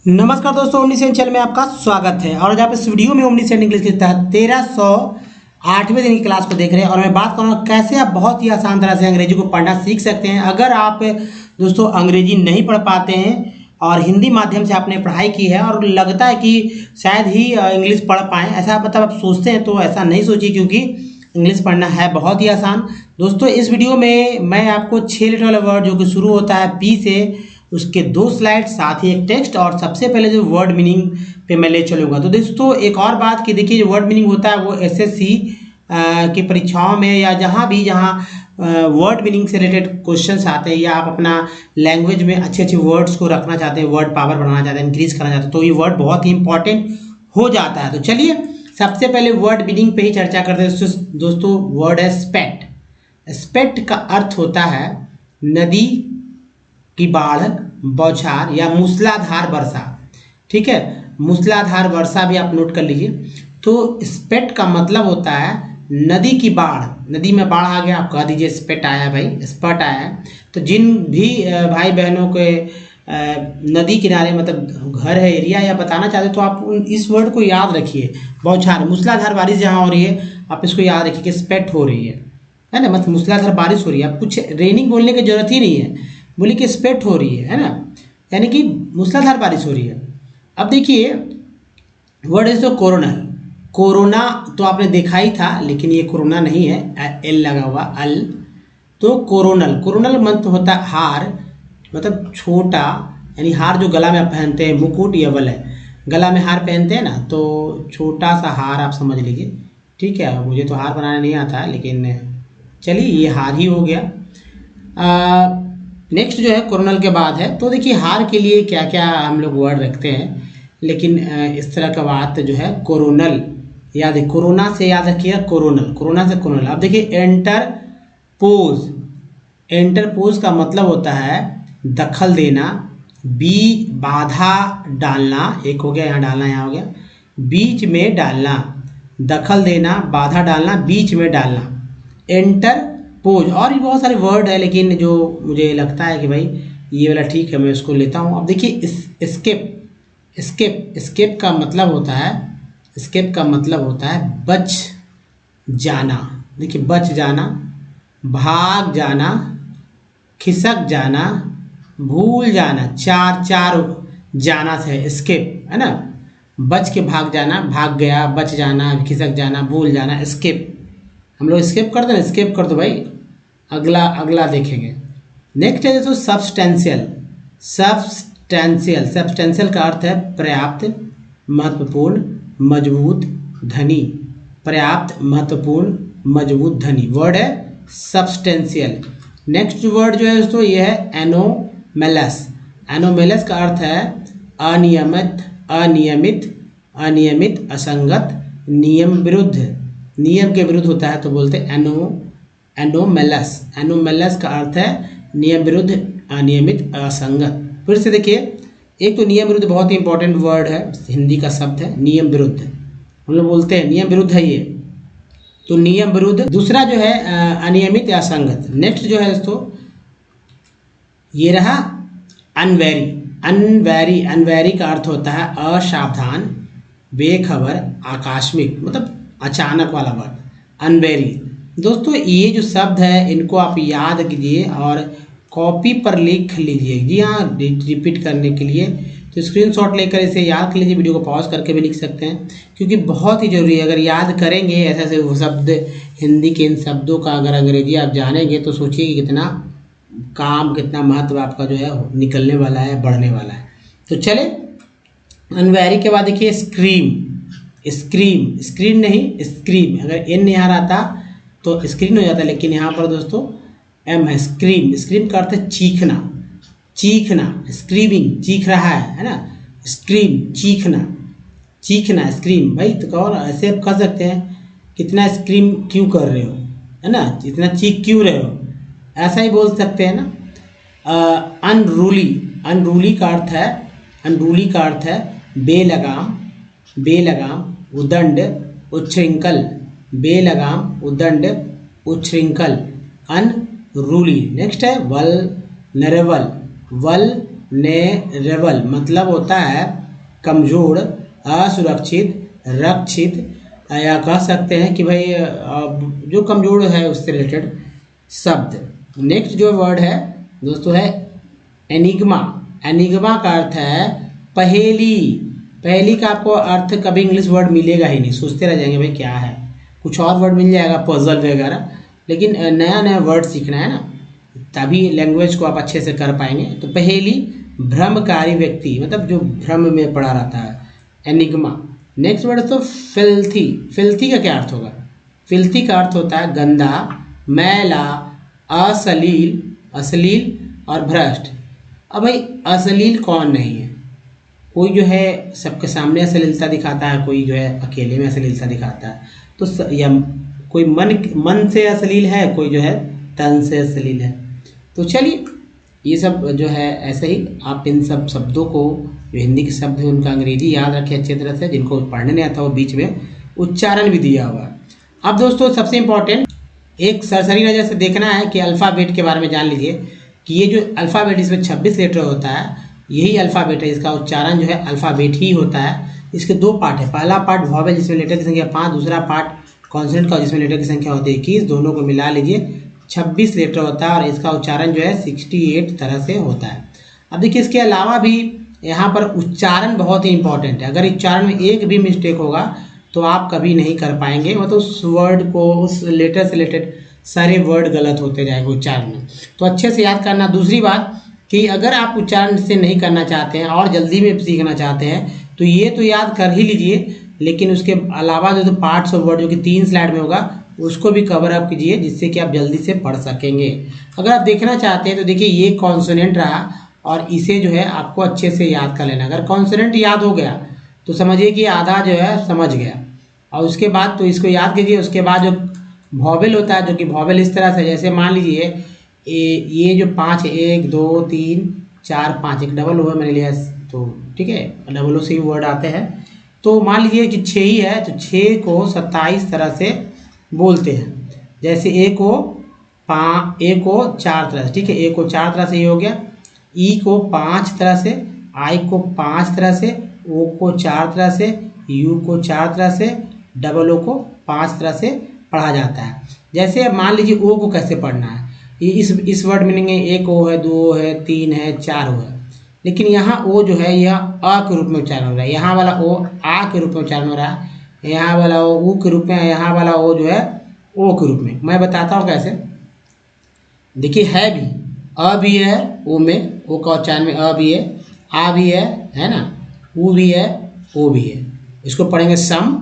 नमस्कार दोस्तों, omniscient channel में आपका स्वागत है। और आज आप इस वीडियो में ओमनीसेंट इंग्लिश के तहत 1308वें दिन की क्लास को देख रहे हैं और मैं बात करूँगा कैसे आप बहुत ही आसान तरह से अंग्रेजी को पढ़ना सीख सकते हैं। अगर आप दोस्तों अंग्रेजी नहीं पढ़ पाते हैं और हिंदी माध्यम से आपने पढ़ाई की है और लगता है कि शायद ही इंग्लिश पढ़ पाएँ, ऐसा मतलब आप सोचते हैं, तो ऐसा नहीं सोचिए, क्योंकि इंग्लिश पढ़ना है बहुत ही आसान। दोस्तों इस वीडियो में मैं आपको 6 लेटर वाला वर्ड जो कि शुरू होता है पी से, उसके 2 स्लाइड, साथ ही एक टेक्स्ट और सबसे पहले जो वर्ड मीनिंग पे मैं ले चलूँगा। तो दोस्तों एक और बात कि देखिए, जो वर्ड मीनिंग होता है वो एसएससी की परीक्षाओं में या जहाँ वर्ड मीनिंग से रिलेटेड क्वेश्चंस आते हैं, या आप अपना लैंग्वेज में अच्छे अच्छे वर्ड्स को रखना चाहते हैं, वर्ड पावर बढ़ाना चाहते हैं, इंक्रीज करना चाहते हैं, तो ये वर्ड बहुत ही इंपॉर्टेंट हो जाता है। तो चलिए सबसे पहले वर्ड मीनिंग पे ही चर्चा करते हैं। दोस्तों वर्ड है स्पेट। स्पेट का अर्थ होता है नदी की बाढ़, बौछार या मूसलाधार वर्षा। ठीक है, मूसलाधार वर्षा भी आप नोट कर लीजिए। तो स्पेट का मतलब होता है नदी की बाढ़। नदी में बाढ़ आ गया, आप कह दीजिए स्पेट आया भाई, स्पट आया है। तो जिन भी भाई बहनों के नदी किनारे मतलब घर है, एरिया या बताना चाहते तो आप इस वर्ड को याद रखिए। बौछार, मूसलाधार बारिश जहाँ हो रही है, आप इसको याद रखिए कि स्पेट हो रही है ना, मतलब मूसलाधार बारिश हो रही है। आप कुछ रेनिंग बोलने की जरूरत ही नहीं है, बोली कि स्पेट हो रही है ना, यानी कि मूसलाधार बारिश हो रही है। अब देखिए वर्ड इज तो कोरोनल। कोरोना तो आपने देखा ही था, लेकिन ये कोरोना नहीं है, एल लगा हुआ, अल। तो कोरोनल, कोरोनल मतलब होता है हार, मतलब छोटा, यानी हार जो गला में आप पहनते हैं, मुकुट ये वाला है, गला में हार पहनते हैं ना, तो छोटा सा हार आप समझ लीजिए। ठीक है, मुझे तो हार बनाना नहीं आता, लेकिन चलिए ये हार ही हो गया। नेक्स्ट जो है कोरोनल के बाद है। तो देखिए हार के लिए क्या क्या हम लोग वर्ड रखते हैं, लेकिन इस तरह का बात जो है कोरोनल याद है, कोरोना से याद रखिएगा, कोरोनल, कोरोना से कोरोनल। अब देखिए एंटर पोज। एंटर पोज का मतलब होता है दखल देना, बीच बाधा डालना, एक हो गया यहाँ डालना, यहाँ हो गया बीच में डालना, दखल देना, बाधा डालना, बीच में डालना, एंटर पोज। और भी बहुत सारे वर्ड है, लेकिन जो मुझे लगता है कि भाई ये वाला ठीक है, मैं इसको लेता हूँ। अब देखिए स्केप। स्केप, स्केप का मतलब होता है, स्केप का मतलब होता है बच जाना। देखिए बच जाना, भाग जाना, खिसक जाना, भूल जाना, चार जाना से स्केप है ना। बच के भाग जाना, भाग गया, बच जाना, खिसक जाना, भूल जाना, स्केप। हम लोग स्केप करते हैं, स्केप कर दो भाई। अगला देखेंगे। नेक्स्ट है दोस्तों सब्सटेंशियल। सब्सटेंशियल, सब्सटेंशियल का अर्थ है पर्याप्त, महत्वपूर्ण, मजबूत, धनी। पर्याप्त, महत्वपूर्ण, मजबूत, धनी, वर्ड है सब्सटेंशियल। नेक्स्ट वर्ड जो है दोस्तों ये है एनोमेलस। एनोमेलस का अर्थ है अनियमित, अनियमित, अनियमित, असंगत, नियम विरुद्ध। नियम के विरुद्ध होता है तो बोलते हैं एनोमेलस। एनोमेलस का अर्थ है नियम विरुद्ध, अनियमित, असंगत। फिर से देखिए, एक तो नियम विरुद्ध बहुत ही इंपॉर्टेंट वर्ड है, हिंदी का शब्द है नियम विरुद्ध। हम लोग बोलते हैं नियम विरुद्ध है ये, तो नियम विरुद्ध। दूसरा जो है अनियमित या असंगत। नेक्स्ट जो है दोस्तों ये रहा अनवेरी। अनवेरी, अनवेरी का अर्थ होता है असावधान, बेखबर, आकस्मिक, मतलब अचानक वाला वर्ड अनवेरी। दोस्तों ये जो शब्द है इनको आप याद कीजिए और कॉपी पर लिख लीजिए। जी हाँ, रिपीट करने के लिए तो स्क्रीनशॉट लेकर इसे याद कर लीजिए। वीडियो को पॉज करके भी लिख सकते हैं, क्योंकि बहुत ही जरूरी है। अगर याद करेंगे ऐसे ऐसे वो शब्द, हिंदी के इन शब्दों का अगर अंग्रेजी आप जानेंगे तो सोचिए कि कितना काम, कितना महत्व आपका जो है निकलने वाला है, बढ़ने वाला है। तो चले अनवेरी के बाद देखिए स्क्रीम। स्क्रीम, स्क्रीन नहीं स्क्रीम, अगर एन नहीं आ रहा था तो स्क्रीन हो जाता, लेकिन यहाँ पर दोस्तों एम है। स्क्रीम, स्क्रीम का अर्थ है चीखना, चीखना, स्क्रीमिंग, चीख रहा है ना। स्क्रीम, चीखना, चीखना, स्क्रीम। भाई तो कहो ना, ऐसे आप कह सकते हैं कितना स्क्रीम क्यों कर रहे हो, है ना, इतना चीख क्यों रहे हो, ऐसा ही बोल सकते हैं ना। अनरूली, अनरूली का अर्थ है, अनरूली का अर्थ है बेलगाम, बेलगाम, उदंड, उच्छृंखल, बेलगाम, उदंड, उच्छृंखल, अनरूली। नेक्स्ट है वल्नरेबल। वल्नरेबल मतलब होता है कमज़ोर, असुरक्षित, रक्षित, या कह सकते हैं कि भाई जो कमज़ोर है उससे रिलेटेड शब्द। नेक्स्ट जो वर्ड है दोस्तों है एनिग्मा। एनिग्मा का अर्थ है पहेली। पहेली का आपको अर्थ कभी इंग्लिश वर्ड मिलेगा ही नहीं, सोचते रह जाएंगे भाई क्या है, कुछ और वर्ड मिल जाएगा पजल वगैरह, लेकिन नया नया वर्ड सीखना है ना, तभी लैंग्वेज को आप अच्छे से कर पाएंगे। तो पहेली भ्रमकारी व्यक्ति, मतलब जो भ्रम में पड़ा रहता है, एनिग्मा। नेक्स्ट वर्ड तो फिल्थी। फिल्थी का क्या अर्थ होगा? फिल्थी का अर्थ होता है गंदा, मैला, अश्लील, अश्लील और भ्रष्ट। अब भाई अश्लील कौन नहीं है? कोई जो है सबके सामने अश्लीलता दिखाता है, कोई जो है अकेले में अश्लीलता दिखाता है। तो या कोई मन से अश्लील है, कोई जो है तन से अश्लील है। तो चलिए ये सब जो है ऐसे ही आप इन सब शब्दों को, जो हिंदी के शब्द हैं उनका अंग्रेजी याद रखें अच्छी तरह से, जिनको पढ़ने नहीं आता वो बीच में उच्चारण भी दिया हुआ है। अब दोस्तों सबसे इम्पोर्टेंट एक सरसरी नज़र से देखना है कि अल्फ़ाबेट के बारे में जान लीजिए कि ये जो अल्फ़ाबेट इसमें 26 लेटर होता है, यही अल्फ़ाबेट है, इसका उच्चारण जो है अल्फ़ाबेट ही होता है। इसके दो पार्ट है, पहला पार्ट वॉवेल जिसमें लेटर की संख्या 5, दूसरा पार्ट कॉन्सोनेंट का जिसमें लेटर की संख्या होती है 21, दोनों को मिला लीजिए 26 लेटर होता है और इसका उच्चारण जो है 68 तरह से होता है। अब देखिए इसके अलावा भी यहाँ पर उच्चारण बहुत ही इंपॉर्टेंट है। अगर उच्चारण में एक भी मिस्टेक होगा तो आप कभी नहीं कर पाएंगे, मतलब उस वर्ड को, उस लेटर से रिलेटेड सारे वर्ड गलत होते जाएंगे उच्चारण में। तो अच्छे से याद करना। दूसरी बात कि अगर आप उच्चारण से नहीं करना चाहते हैं और जल्दी में सीखना चाहते हैं तो ये तो याद कर ही लीजिए, लेकिन उसके अलावा जो पार्ट्स ऑफ वर्ड जो कि 3 स्लाइड में होगा उसको भी कवर अप कीजिए, जिससे कि आप जल्दी से पढ़ सकेंगे। अगर आप देखना चाहते हैं तो देखिए ये कॉन्सोनेंट रहा और इसे जो है आपको अच्छे से याद कर लेना। अगर कॉन्सोनेंट याद हो गया तो समझिए कि आधा जो है समझ गया, और उसके बाद तो इसको याद कीजिए। उसके बाद जो वॉवेल होता है, जो कि वॉवेल इस तरह से, जैसे मान लीजिए ये जो 5 है, 1 2 3 4 5, एक डबल हुआ मैंने लिया तो ठीक है, डबल से ही वर्ड आते हैं। तो मान लीजिए कि 6 ही है तो 6 को 27 तरह से बोलते हैं। जैसे ए को 4 तरह से, ठीक है, ए को 4 तरह से ये हो गया, ई को 5 तरह से, आई को 5 तरह से, ओ को 4 तरह से, यू को 4 तरह से, डबल ओ को 5 तरह से पढ़ा जाता है। जैसे मान लीजिए ओ को कैसे पढ़ना है, ये इस वर्ड मीनिंग है, 1 ओ है, 2 ओ है, 3 है, 4 ओ है, लेकिन यहाँ ओ जो है यह अ के रूप में उच्चारण हो रहा है, यहाँ वाला ओ आ के रूप में उच्चारण हो रहा है, यहाँ वाला ओ ऊ के रूप में, यहाँ वाला ओ जो है ओ के रूप में। मैं बताता हूँ कैसे। देखिए है भी, अ भी है ओ में, ओ का उच्चारण में अ भी है, आ भी है ना, ऊ भी है, ओ भी है। इसको पढ़ेंगे सम,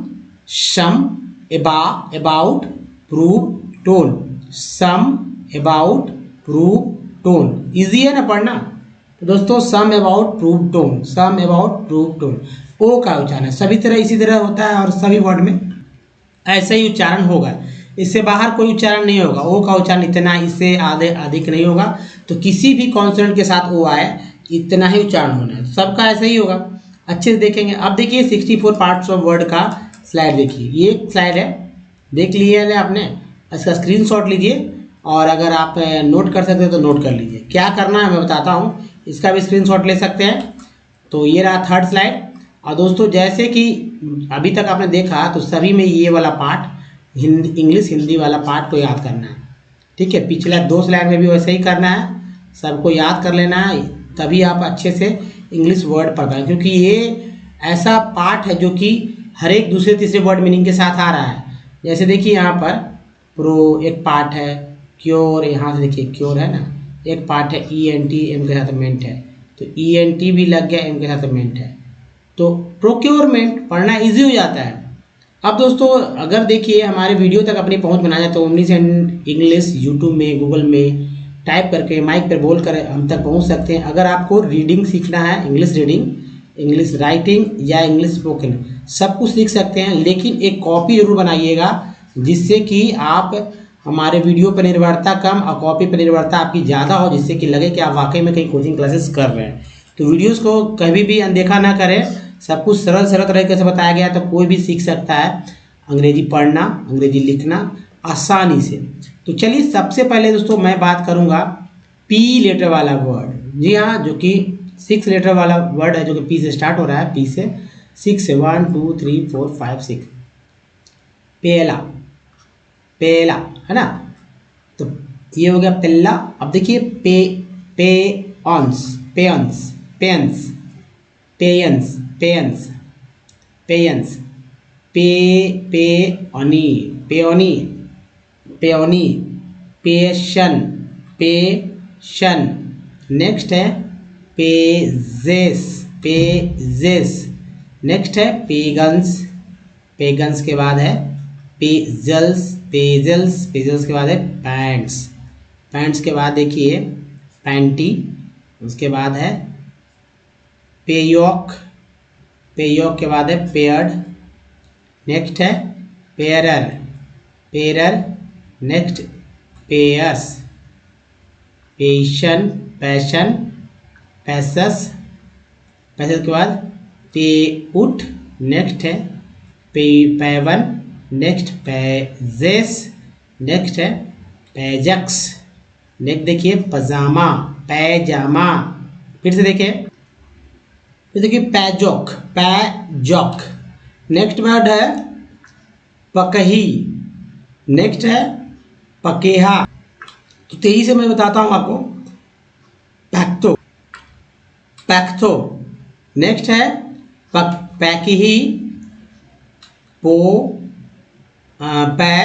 शम, एबा, about, prove, tone. Some, about, prove, tone. Easy है ना पढ़ना। तो दोस्तों some, about, prove, tone, some, about, prove, tone, ओ का उच्चारण सभी तरह इसी तरह होता है और सभी वर्ड में ऐसे ही उच्चारण होगा, इससे बाहर कोई उच्चारण नहीं होगा। ओ का उच्चारण इतना, इससे आधे अधिक नहीं होगा। तो किसी भी कॉन्सोनेंट के साथ ओ आए इतना ही उच्चारण होना है, सबका ऐसा ही होगा। अच्छे से देखेंगे। अब देखिए 64 पार्ट्स ऑफ वर्ड का स्लाइड देखिए, ये स्लाइड है, देख लिया है आपने, इसका स्क्रीनशॉट लीजिए और अगर आप नोट कर सकते हैं तो नोट कर लीजिए। क्या करना है मैं बताता हूँ, इसका भी स्क्रीनशॉट ले सकते हैं। तो ये रहा 3rd स्लाइड। और दोस्तों जैसे कि अभी तक आपने देखा तो सभी में ये वाला पार्ट इंग्लिश हिंदी वाला पार्ट को याद करना है, ठीक है। पिछला 2 स्लाइड में भी वैसे ही करना है, सबको याद कर लेना है, तभी आप अच्छे से इंग्लिश वर्ड पढ़ पाएंगे, क्योंकि ये ऐसा पार्ट है जो कि हर एक दूसरे तीसरे वर्ड मीनिंग के साथ आ रहा है। जैसे देखिए यहाँ पर प्रो एक पार्ट है, क्योर, यहाँ से देखिए क्योर है ना, एक पार्ट है ENT, एम के साथ मेंट है, तो ENT भी लग गया, एम के साथ मेंट है, तो प्रोक्योरमेंट पढ़ना इजी हो जाता है। अब दोस्तों अगर देखिए हमारे वीडियो तक अपनी पहुंच बनाना है तो ओमनी इंग्लिश यूट्यूब में, गूगल में टाइप करके माइक पर बोल कर हम तक पहुंच सकते हैं। अगर आपको रीडिंग सीखना है, इंग्लिश रीडिंग, इंग्लिश राइटिंग या इंग्लिश स्पोकन, सब कुछ सीख सकते हैं, लेकिन एक कॉपी जरूर बनाइएगा जिससे कि आप हमारे वीडियो पर निर्भरता कम और कॉपी पर निर्भरता आपकी ज़्यादा हो, जिससे कि लगे कि आप वाकई में कहीं कोचिंग क्लासेस कर रहे हैं। तो वीडियोस को कभी भी अनदेखा ना करें, सब कुछ सरल सरल तरीके से बताया गया, तो कोई भी सीख सकता है अंग्रेजी पढ़ना, अंग्रेजी लिखना आसानी से। तो चलिए सबसे पहले दोस्तों मैं बात करूंगा P लेटर वाला वर्ड। जी हाँ, जो कि 6 लेटर वाला वर्ड है जो कि पी से स्टार्ट हो रहा है, पी से 6 से 1 2 3 4 5 6। पेला, पेला है ना, तो ये हो गया पेला। अब देखिए पे, पेयंस, पेयंस, पेयंस, पेयंस, पेयंस, पेयंस, पे, पेओनी, पेओनी, पेओनी, पेशन, पेशन। नेक्स्ट है पेजेस, पेजेस। नेक्स्ट है पेगन्स, पेगन्स के बाद है पेजल्स, पेजल्स, पेजल्स के बाद है पैंट्स, पैंट्स के बाद देखिए पैंटी, उसके बाद है पेयॉक, पेयॉक के बाद है पेयर्ड। नेक्स्ट है पेयरर, पेयरर। नेक्स्ट पेयस, पेशन, पैशन, पैसस, पैसस के बाद पेउट। नेक्स्ट है पेवन। नेक्स्ट पैजेस। नेक्स्ट है पैजक्स। नेक्स्ट देखिए पजामा, पैजामा। फिर से देखिए, फिर देखिए पैजोक, पैजोक। नेक्स्ट वर्ड है पकही। नेक्स्ट है पकेहा। तो तेजी से मैं बताता हूं आपको। पैक्तो, पैक्थो। नेक्स्ट है पैकिही, पो, पै,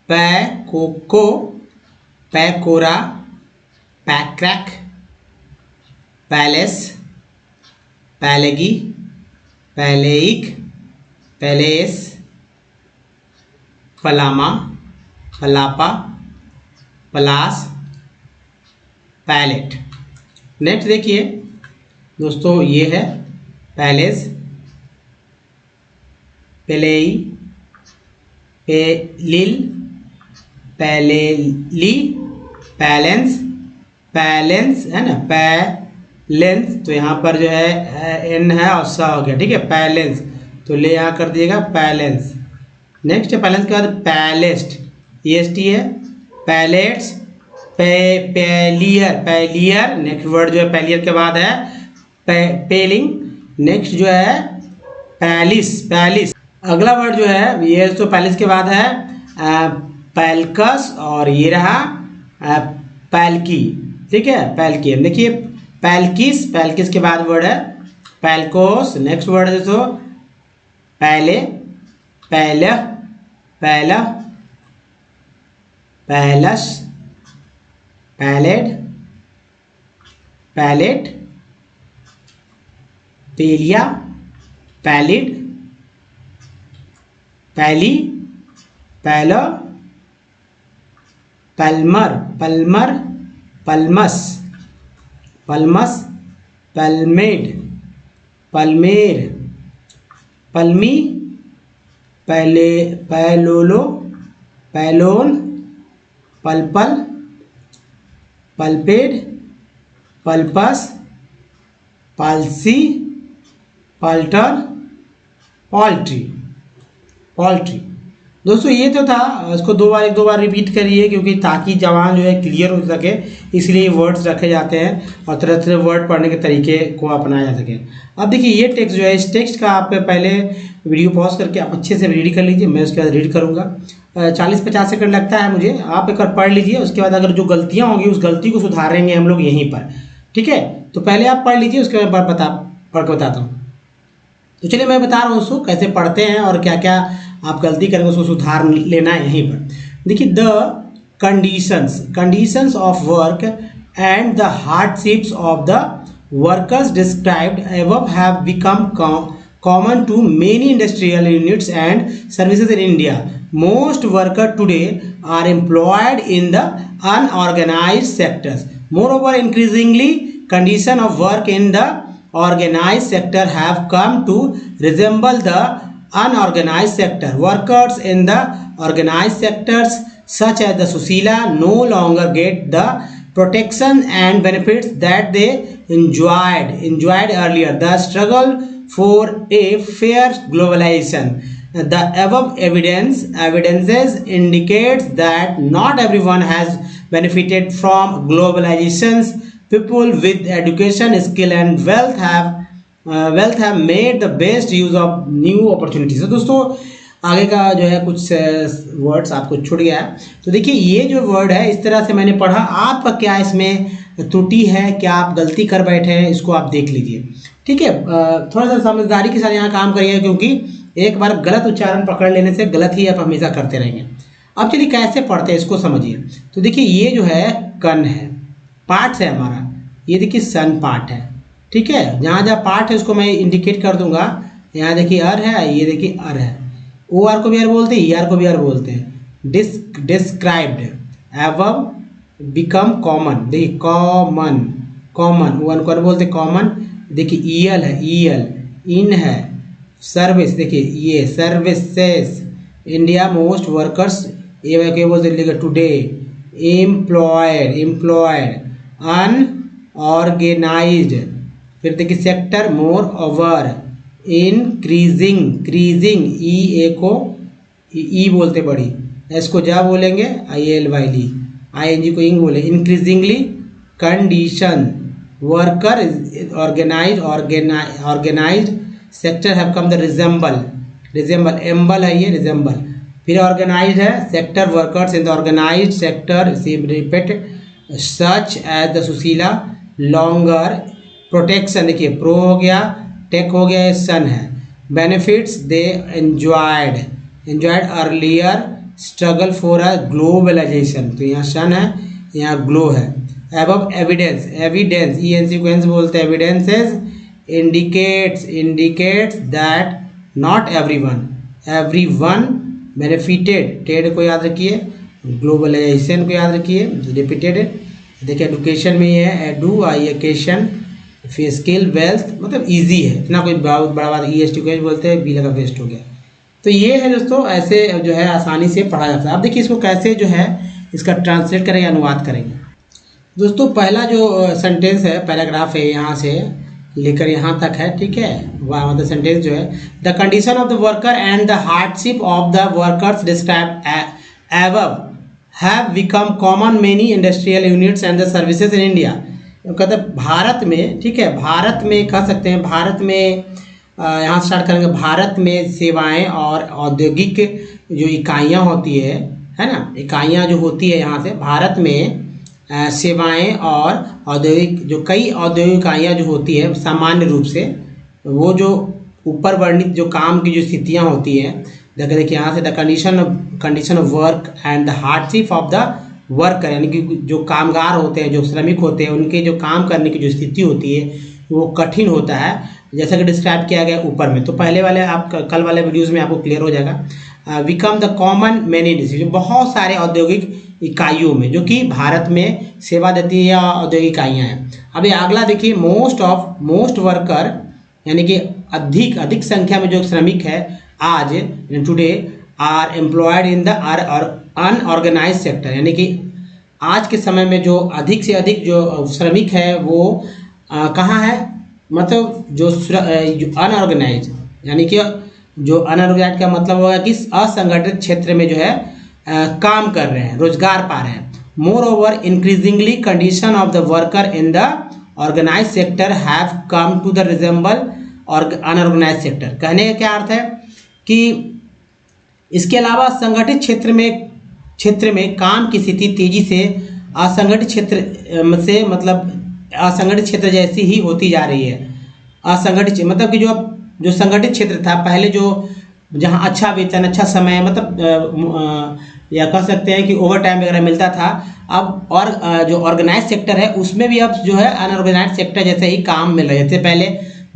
पै कोको, पैकोरा, पैक्रैक, पैलेस, पैलेगी, पैलेइक, पैलेस, पलामा, पलापा, पलास, पैलेट। नेक्स्ट देखिए दोस्तों, ये है पैलेस, पेलेई, पेलिल, पैलेली, पैलेंस, पैलेंस है ना, पैलेंस। तो यहाँ पर जो है एन है और सा हो गया, ठीक है, पैलेंस। तो ले यहाँ कर दिएगा पैलेंस। नेक्स्ट है पैलेंस के बाद पैलेस्ट, EST है, पैलेट्स, पैलियर, पैलियर। नेक्स्ट वर्ड जो है पैलियर के बाद है पेलिंग। नेक्स्ट जो है पैलिस, पैलिस। अगला वर्ड जो है ये तो पैलिस के बाद है पैल्कस, और ये रहा पैल्की, ठीक है, पैल्की। देखिए पैल्किस, पैल्किस के बाद वर्ड है पैल्कोस। नेक्स्ट वर्ड है तो पहले, पहले, पहला, पैलस, पैलेट, पैलेट, पेलिया, पैलिड, पैली, पैलो, पल्मर, पल्मर, पल्मस, पल्मस, पल्मेड, पल्मेर, पल्मी, पैले, पैलोलो, पैलोन, पल्पल, पल्पेड, पल्पस, पालसी, पल्टर, पोल्ट्री, पोल्ट्री। दोस्तों ये तो था, इसको एक दो बार रिपीट करिए, क्योंकि ताकि जवान जो है क्लियर हो सके, इसलिए वर्ड्स रखे जाते हैं और तरह तरह वर्ड पढ़ने के तरीके को अपनाया जा सके। अब देखिए ये टेक्स्ट जो है, इस टेक्स्ट का आप पहले वीडियो पॉज करके आप अच्छे से रीड कर लीजिए, मैं उसके बाद रीड करूँगा। 40-50 सेकंड लगता है मुझे, आप एक बार पढ़ लीजिए, उसके बाद अगर जो गलतियाँ होंगी उस गलती को सुधारेंगे हम लोग यहीं पर, ठीक है। तो पहले आप पढ़ लीजिए, उसके बाद पढ़ के बताता हूँ। तो चलिए मैं बता रहा हूँ उसको कैसे पढ़ते हैं और क्या क्या आप गलती करेंगे उसको सुधार लेना है यहीं पर। देखिए the conditions of work and the hardships of the workers described above have become common to many industrial units and services in India. Most workers today are employed in the unorganized sectors. Moreover, increasingly conditions of work in the organized sector have come to resemble the unorganized sector. Workers in the organized sectors such as the Susila no longer get the protection and benefits that they enjoyed earlier. The struggle for a fair globalization. The above evidences indicates that not everyone has benefited from globalization's people with education, skill and wealth have made the best use of new opportunities। तो दोस्तों आगे का जो है कुछ words आपको छूट गया है, तो देखिए ये जो वर्ड है इस तरह से मैंने पढ़ा, आपका क्या इसमें त्रुटि है, क्या आप गलती कर बैठे हैं, इसको आप देख लीजिए, ठीक है। थोड़ा सा समझदारी के साथ यहाँ काम करिए, क्योंकि एक बार गलत उच्चारण पकड़ लेने से गलत ही आप हमेशा करते रहेंगे। अब चलिए कैसे पढ़ते हैं इसको समझिए। तो देखिए ये जो है कन है, पार्ट्स है हमारा, ये देखिए सन पार्ट है, ठीक है। जहाँ जहाँ पार्ट है उसको मैं इंडिकेट कर दूंगा। यहाँ देखिए अर है, ये देखिए अर है, ओ आर को भी अर बोलते हैं, ई आर को भी अर बोलते हैं। डिस्क्राइब्ड, एवब, बिकम कॉमन, देखिए कॉमन, कॉमन वन को अर बोलते कॉमन। देखिए ईयल है, ईयल, इन है, सर्विस, देखिए ये सर्विसेस, इंडिया मोस्ट वर्कर्स, ये क्या बोलते हैं टुडे, एम्प्लॉयड, एम्प्लॉयड, अनऑर्गेनाइज्ड, फिर देखिए सेक्टर मोर ओवर, इंक्रीजिंग, क्रीजिंग, ई ए को ई बोलते बड़ी, एस को जा बोलेंगे, आई एल वाई ली, आई एन जी को इंग बोले, increasingly, condition, worker, organise, organised, sector have come the resemble, resemble, एम्बल है ये रिजेंबल, फिर ऑर्गेनाइज है, sector workers in the organised sector, repeat, such as the सुशीला, लॉन्गर, प्रोटेक्शन, देखिए प्रो हो गया, टेक हो गया, ये सन है, benefits they enjoyed, enjoyed earlier, struggle for a globalisation, तो यहाँ सन है, यहाँ ग्लो है। Above evidence, evidence, e n sequence बोलते हैं, evidences, indicates, indicates that not everyone benefited, टेड को याद रखिए, ग्लोबलाइजेशन को याद रखिए, रिपीटेड। देखिए एडुकेशन में ये है, एडू, आई एकेशन, फिर स्किल, वेल्थ, मतलब इजी है, इतना कोई बहुत बड़ा बात, ई एस टी को बोलते हैं, बी लगा वेस्ट हो गया। तो ये है दोस्तों, ऐसे जो है आसानी से पढ़ा जाता है। अब देखिए इसको कैसे जो है इसका ट्रांसलेट करेंगे, अनुवाद करेंगे। दोस्तों पहला जो सेंटेंस है, पैराग्राफ है, यहाँ से लेकर यहाँ तक है, ठीक है। वह मतलब सेंटेंस जो है, the condition of the worker and the hardship of the workers described above have become common many industrial units and the services in India. कहते भारत में, ठीक है, भारत में कह सकते हैं, भारत में यहाँ स्टार्ट करेंगे, भारत में सेवाएं और औद्योगिक जो इकाइयाँ होती है ना, इकाइयाँ जो होती है यहाँ से भारत में सेवाएं और औद्योगिक, जो कई औद्योगिक इकाइयाँ जो होती है, सामान्य रूप से वो जो ऊपर वर्णित जो काम की जो स्थितियाँ होती है, देखिए यहाँ से the condition of work and the hardship of the worker, यानी कि जो कामगार होते हैं, जो श्रमिक होते हैं, उनके जो काम करने की जो स्थिति होती है वो कठिन होता है, जैसा कि डिस्क्राइब किया गया ऊपर में। तो पहले वाले आप कल वाले वीडियोज़ में आपको क्लियर हो जाएगा। Become the common many industry, बहुत सारे औद्योगिक इकाइयों में जो कि भारत में सेवा देती है या औद्योगिक इकाइयाँ हैं। अभी अगला देखिए, मोस्ट वर्कर, यानी कि अधिक संख्या में जो श्रमिक है आज, today, are employed in the unorganised sector, यानी कि आज के समय में जो अधिक से अधिक जो श्रमिक है वो कहाँ है, मतलब जो अनऑर्गेनाइज, यानी कि जो अनऑर्गेनाइज का मतलब होगा कि असंगठित क्षेत्र में जो है काम कर रहे हैं, रोजगार पा रहे हैं। Moreover increasingly condition of the worker in the organised sector have come to the resemble और अनऑर्गेनाइज सेक्टर। कहने का क्या अर्थ है कि इसके अलावा संगठित क्षेत्र में काम की स्थिति तेजी से असंगठित क्षेत्र से, मतलब असंगठित क्षेत्र जैसी ही होती जा रही है। असंगठित मतलब कि जो संगठित क्षेत्र था पहले, जो जहाँ अच्छा वेतन, अच्छा समय, मतलब या कह सकते हैं कि ओवर टाइम वगैरह मिलता था, अब और जो ऑर्गेनाइज सेक्टर है उसमें भी अब जो है अनऑर्गेनाइज सेक्टर जैसे ही काम मिल रहे थे। पहले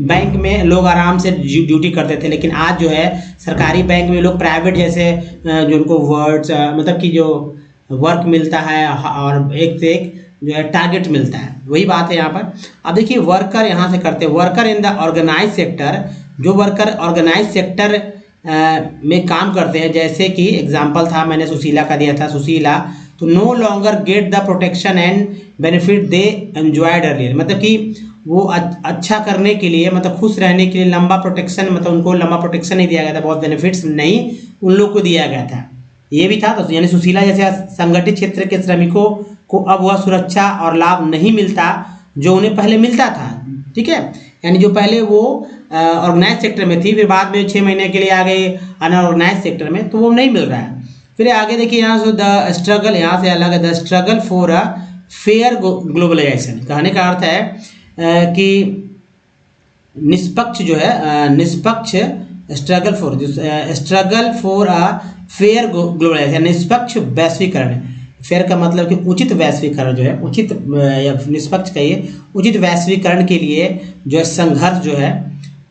बैंक में लोग आराम से ड्यूटी करते थे, लेकिन आज जो है सरकारी बैंक में लोग प्राइवेट जैसे जो उनको वर्ड्स, मतलब कि जो वर्क मिलता है और एक से एक जो है टारगेट मिलता है, वही बात है यहाँ पर। अब देखिए वर्कर यहाँ से करते हैं, worker in the organised sector, जो वर्कर ऑर्गेनाइज सेक्टर में काम करते हैं, जैसे कि एग्जाम्पल था मैंने सुशीला का दिया था, सुशीला तो no longer get the protection and benefit they enjoyed earlier, मतलब कि वो अच्छा करने के लिए, मतलब खुश रहने के लिए लंबा प्रोटेक्शन, मतलब उनको लंबा प्रोटेक्शन नहीं दिया गया था, बहुत बेनिफिट्स नहीं उन लोग को दिया गया था, ये भी था। तो यानी सुशीला जैसे संगठित क्षेत्र के श्रमिकों को अब वह सुरक्षा और लाभ नहीं मिलता जो उन्हें पहले मिलता था, ठीक है। यानी जो पहले वो ऑर्गेनाइज सेक्टर में थी, फिर बाद में 6 महीने के लिए आ गए अनऑर्गेनाइज सेक्टर में, तो वो नहीं मिल रहा है। फिर आगे देखिए यहाँ से द स्ट्रगल, यहाँ से अलग है, the struggle for a fair globalisation. कहने का अर्थ है कि निष्पक्ष जो है, निष्पक्ष struggle for a fair globalisation, निष्पक्ष वैश्वीकरण। फेयर का मतलब कि उचित वैश्वीकरण जो है, उचित या निष्पक्ष कहिए, उचित वैश्वीकरण के लिए जो है संघर्ष जो है,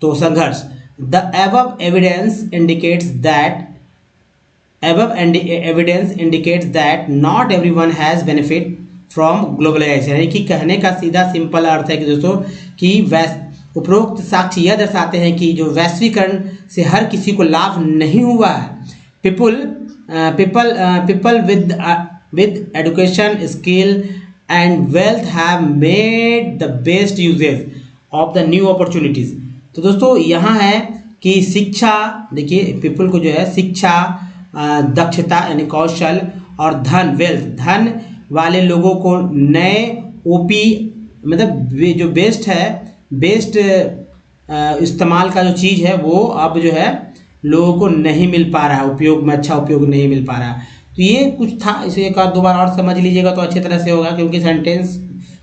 तो संघर्ष। The above evidence indicates that not everyone has benefit from globalization। यानी कि कहने का सीधा सिंपल अर्थ है कि दोस्तों कि उपरोक्त साक्ष्य यह दर्शाते हैं कि जो वैश्वीकरण से हर किसी को लाभ नहीं हुआ है। people with education, skill and wealth have made the best uses of the new opportunities। तो दोस्तों यहाँ है कि शिक्षा, देखिए पीपल को जो है शिक्षा, दक्षता यानी कौशल और धन, वेल्थ, धन वाले लोगों को नए ओपी मतलब जो बेस्ट है, बेस्ट इस्तेमाल का जो चीज़ है वो अब जो है लोगों को नहीं मिल पा रहा है, उपयोग में अच्छा उपयोग नहीं मिल पा रहा है। तो ये कुछ था, इसे एक आध दो बार और समझ लीजिएगा तो अच्छी तरह से होगा, क्योंकि सेंटेंस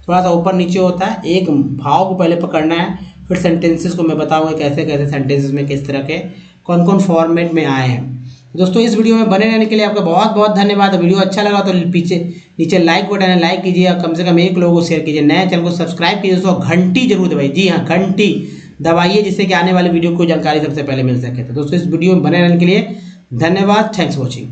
थोड़ा सा ऊपर नीचे होता है। एक भाव को पहले पकड़ना है, फिर सेंटेंसेस को मैं बताऊंगा कैसे कैसे सेंटेंसेस में किस तरह के कौन कौन फॉर्मेट में आए हैं। दोस्तों इस वीडियो में बने रहने के लिए आपका बहुत बहुत धन्यवाद। वीडियो अच्छा लगा तो पीछे नीचे लाइक बटन है, लाइक कीजिए, कम से कम एक लोगों को शेयर कीजिए, नए चैनल को सब्सक्राइब कीजिए दोस्तों, घंटी जरूर दबाइए, जी हाँ घंटी दबाइए, जिससे कि आने वाले वीडियो को जानकारी सबसे पहले मिल सके। तो दोस्तों इस वीडियो में बने रहने के लिए धन्यवाद। Thanks for watching.